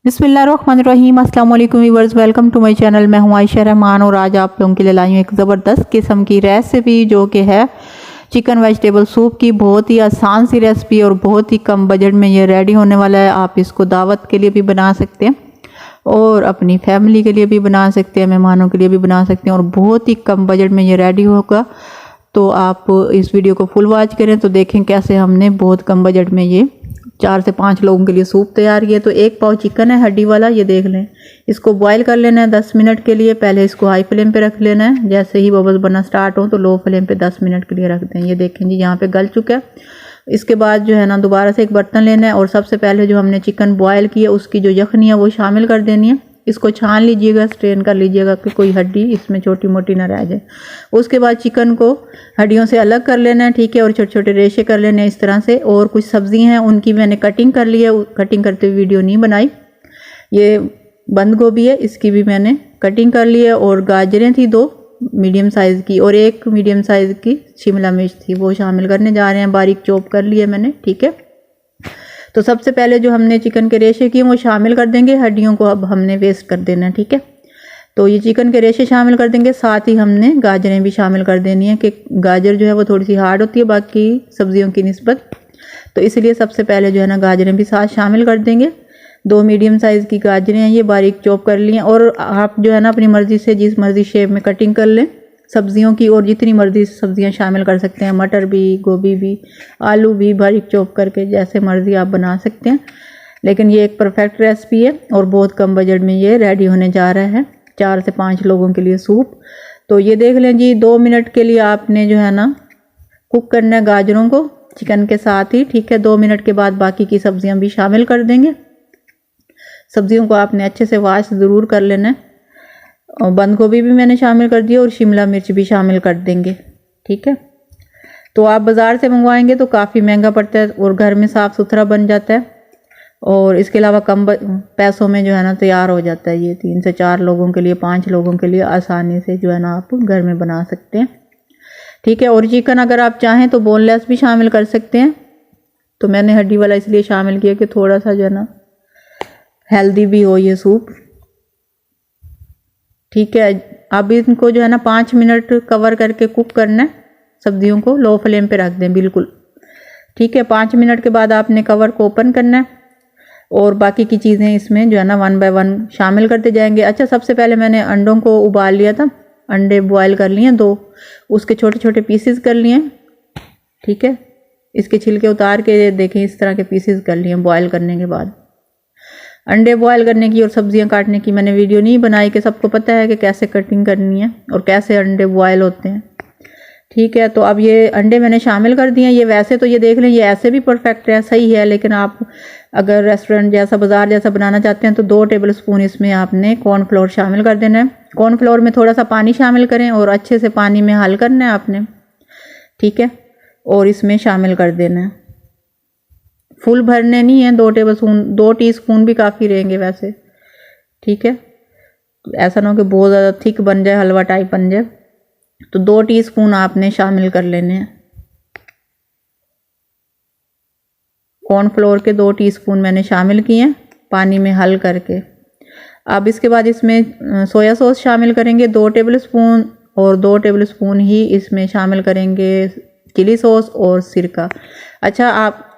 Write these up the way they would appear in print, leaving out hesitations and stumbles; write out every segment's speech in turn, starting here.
बिस्मिल्लाहिर्रहमानिर्रहीम, अस्सलाम वालेकुम viewers, welcome to my channel. मैं हूं आयशा रहमान और आज आप लोगों के लिए लाई हूं एक ज़बरदस्त किस्म की रेसिपी जो कि है चिकन वेजिटेबल सूप की। बहुत ही आसान सी रेसिपी और बहुत ही कम बजट में ये रेडी होने वाला है। आप इसको दावत के लिए भी बना सकते हैं और अपनी फैमिली के लिए भी बना सकते हैं, मेहमानों के लिए भी बना सकते हैं और बहुत ही कम बजट में ये रेडी होगा। तो आप इस वीडियो को फुल वॉच करें तो देखें कैसे हमने बहुत कम बजट में ये 4 से 5 लोगों के लिए सूप तैयार किया। तो 1 पाव चिकन है हड्डी वाला, ये देख लें। इसको बॉईल कर लेना है 10 मिनट के लिए। पहले इसको हाई फ्लेम पे रख लेना है, जैसे ही बबल्स बनना स्टार्ट हो तो लो फ्लेम पे 10 मिनट के लिए रख दें। ये देखें जी यहाँ पे गल चुका है। इसके बाद जो है ना दोबारा से एक बर्तन लेना है और सबसे पहले जो हमने चिकन बॉयल किया उसकी जो यखनी है वो शामिल कर देनी है। इसको छान लीजिएगा, स्ट्रेन कर लीजिएगा कि कोई हड्डी इसमें छोटी मोटी ना रह जाए। उसके बाद चिकन को हड्डियों से अलग कर लेना है, ठीक है, और छोटे छोटे रेशे कर लेने हैं इस तरह से। और कुछ सब्जियां हैं उनकी मैंने कटिंग कर ली है, कटिंग करते हुए वीडियो नहीं बनाई। ये बंद गोभी है, इसकी भी मैंने कटिंग कर ली है। और गाजरें थी 2 मीडियम साइज़ की और 1 मीडियम साइज़ की शिमला मिर्च थी, वो शामिल करने जा रहे हैं। बारीक चॉप कर लिए मैंने, ठीक है। तो सबसे पहले जो हमने चिकन के रेशे किए वो शामिल कर देंगे, हड्डियों को अब हमने वेस्ट कर देना है, ठीक है। तो ये चिकन के रेशे शामिल कर देंगे, साथ ही हमने गाजरें भी शामिल कर देनी है कि गाजर जो है वो थोड़ी सी हार्ड होती है बाकी सब्जियों की निस्बत। तो इसलिए सबसे पहले जो है ना गाजरें भी साथ शामिल कर देंगे। 2 मीडियम साइज़ की गाजरें हैं, ये बारीक चॉप कर ली हैं। और आप जो है ना अपनी मर्ज़ी से जिस मर्ज़ी शेप में कटिंग कर लें सब्जियों की, और जितनी मर्ज़ी सब्जियां शामिल कर सकते हैं, मटर भी, गोभी भी, आलू भी बारीक चॉप करके, जैसे मर्ज़ी आप बना सकते हैं। लेकिन ये एक परफेक्ट रेसिपी है और बहुत कम बजट में ये रेडी होने जा रहा है 4 से 5 लोगों के लिए सूप। तो ये देख लें जी, 2 मिनट के लिए आपने जो है ना कुक करना है गाजरों को चिकन के साथ ही, ठीक है। 2 मिनट के बाद बाकी की सब्जियां भी शामिल कर देंगे। सब्जियों को आपने अच्छे से वॉश ज़रूर कर लेना है। और बंद गोभी भी मैंने शामिल कर दिया और शिमला मिर्च भी शामिल कर देंगे, ठीक है। तो आप बाज़ार से मंगवाएंगे तो काफ़ी महंगा पड़ता है और घर में साफ़ सुथरा बन जाता है और इसके अलावा कम पैसों में जो है ना तैयार हो जाता है। ये 3 से 4 लोगों के लिए, 5 लोगों के लिए आसानी से जो है ना आप घर में बना सकते हैं, ठीक है। और चिकन अगर आप चाहें तो बोनलेस भी शामिल कर सकते हैं। तो मैंने हड्डी वाला इसलिए शामिल किया कि थोड़ा सा जो है ना हेल्दी भी हो ये सूप, ठीक है। अब इनको जो है ना 5 मिनट कवर करके कुक करना है। सब्जियों को लो फ्लेम पे रख दें बिल्कुल, ठीक है। 5 मिनट के बाद आपने कवर को ओपन करना है और बाकी की चीज़ें इसमें जो है ना 1 बाय 1 शामिल करते जाएंगे। अच्छा, सबसे पहले मैंने अंडों को उबाल लिया था, अंडे बॉयल कर लिए 2, उसके छोटे छोटे पीसेस कर लिए, ठीक है। इसके छिलके उतार के देखें, इस तरह के पीसेस कर लिए बॉयल करने के बाद। अंडे बॉयल करने की और सब्जियां काटने की मैंने वीडियो नहीं बनाई कि सबको पता है कि कैसे कटिंग करनी है और कैसे अंडे बॉयल होते हैं, ठीक है। तो अब ये अंडे मैंने शामिल कर दिए हैं। ये वैसे तो ये देख लें ये ऐसे भी परफेक्ट है, सही है, लेकिन आप अगर रेस्टोरेंट जैसा, बाजार जैसा बनाना चाहते हैं तो 2 टेबल स्पून इसमें आपने कॉर्नफ्लोर शामिल कर देना है। कॉर्नफ्लोर में थोड़ा सा पानी शामिल करें और अच्छे से पानी में हल करना है आपने, ठीक है। और इसमें शामिल कर देना है, फुल भरने नहीं है, 2 टेबल स्पून, 2 टीस्पून भी काफ़ी रहेंगे वैसे, ठीक है। ऐसा ना हो कि बहुत ज़्यादा थिक बन जाए, हलवा टाइप बन जाए। तो 2 टीस्पून आपने शामिल कर लेने हैं। कॉर्नफ्लोर के 2 टीस्पून मैंने शामिल किए हैं पानी में हल करके। अब इसके बाद इसमें सोया सॉस शामिल करेंगे 2 टेबल स्पून और 2 टेबल स्पून ही इसमें शामिल करेंगे चिली सॉस और सिरका। अच्छा,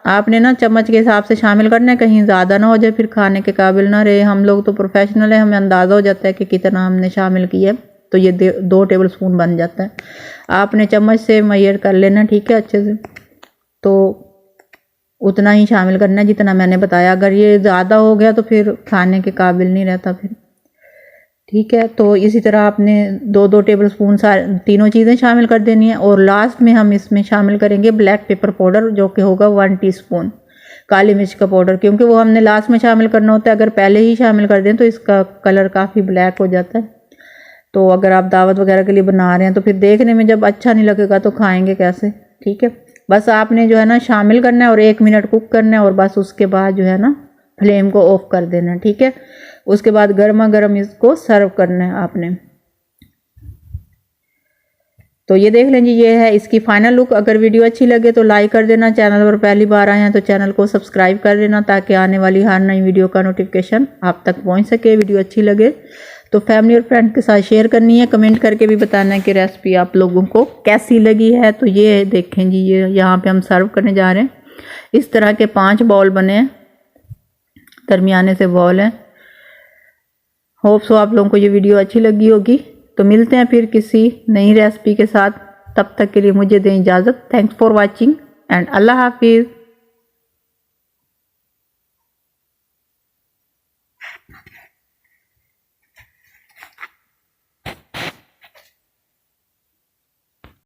आपने ना चम्मच के हिसाब से शामिल करना है, कहीं ज़्यादा ना हो जाए फिर खाने के काबिल ना रहे। हम लोग तो प्रोफेशनल है, हमें अंदाज़ा हो जाता है कि कितना हमने शामिल किया है, तो ये 2 टेबल स्पून बन जाता है। आपने चम्मच से मेजर कर लेना, ठीक है, अच्छे से। तो उतना ही शामिल करना है जितना मैंने बताया। अगर ये ज़्यादा हो गया तो फिर खाने के काबिल नहीं रहता फिर, ठीक है। तो इसी तरह आपने 2-2 टेबल स्पून तीनों चीज़ें शामिल कर देनी है। और लास्ट में हम इसमें शामिल करेंगे ब्लैक पेपर पाउडर, जो कि होगा 1 टीस्पून काली मिर्च का पाउडर, क्योंकि वो हमने लास्ट में शामिल करना होता है। अगर पहले ही शामिल कर दें तो इसका कलर काफ़ी ब्लैक हो जाता है। तो अगर आप दावत वगैरह के लिए बना रहे हैं तो फिर देखने में जब अच्छा नहीं लगेगा तो खाएंगे कैसे, ठीक है। बस आपने जो है ना शामिल करना है और 1 मिनट कुक करना है और बस उसके बाद जो है ना फ्लेम को ऑफ कर देना है, ठीक है। उसके बाद गर्मा गर्म इसको सर्व करना है आपने। तो ये देख लें जी, ये है इसकी फाइनल लुक। अगर वीडियो अच्छी लगे तो लाइक कर देना, चैनल पर पहली बार आए हैं तो चैनल को सब्सक्राइब कर देना ताकि आने वाली हर नई वीडियो का नोटिफिकेशन आप तक पहुंच सके। वीडियो अच्छी लगे तो फैमिली और फ्रेंड के साथ शेयर करनी है, कमेंट करके भी बताना है कि रेसिपी आप लोगों को कैसी लगी है। तो ये देखें जी, ये यहाँ पे हम सर्व करने जा रहे हैं। इस तरह के 5 बाउल बने हैं, दरमियाने से बाउल हैं। होप सो आप लोगों को ये वीडियो अच्छी लगी होगी। तो मिलते हैं फिर किसी नई रेसिपी के साथ, तब तक के लिए मुझे दें इजाज़त। थैंक्स फॉर वॉचिंग एंड अल्लाह हाफिज़।